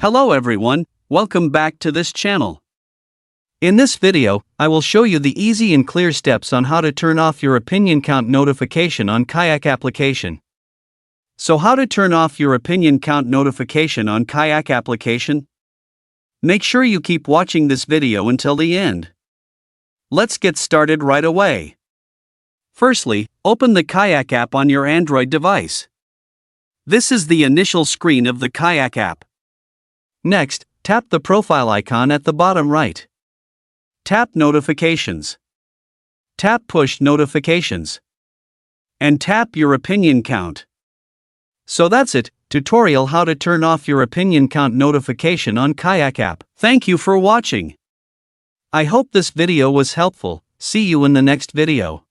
Hello everyone, welcome back to this channel. In this video, I will show you the easy and clear steps on how to turn off your opinion count notification on Kayak application. So how to turn off your opinion count notification on Kayak application? Make sure you keep watching this video until the end. Let's get started right away. Firstly, open the Kayak app on your Android device. This is the initial screen of the Kayak app. Next, tap the profile icon at the bottom right. Tap Notifications. Tap Push Notifications. And tap your opinion count. So that's it, tutorial how to turn off your opinion count notification on Kayak app. Thank you for watching. I hope this video was helpful. See you in the next video.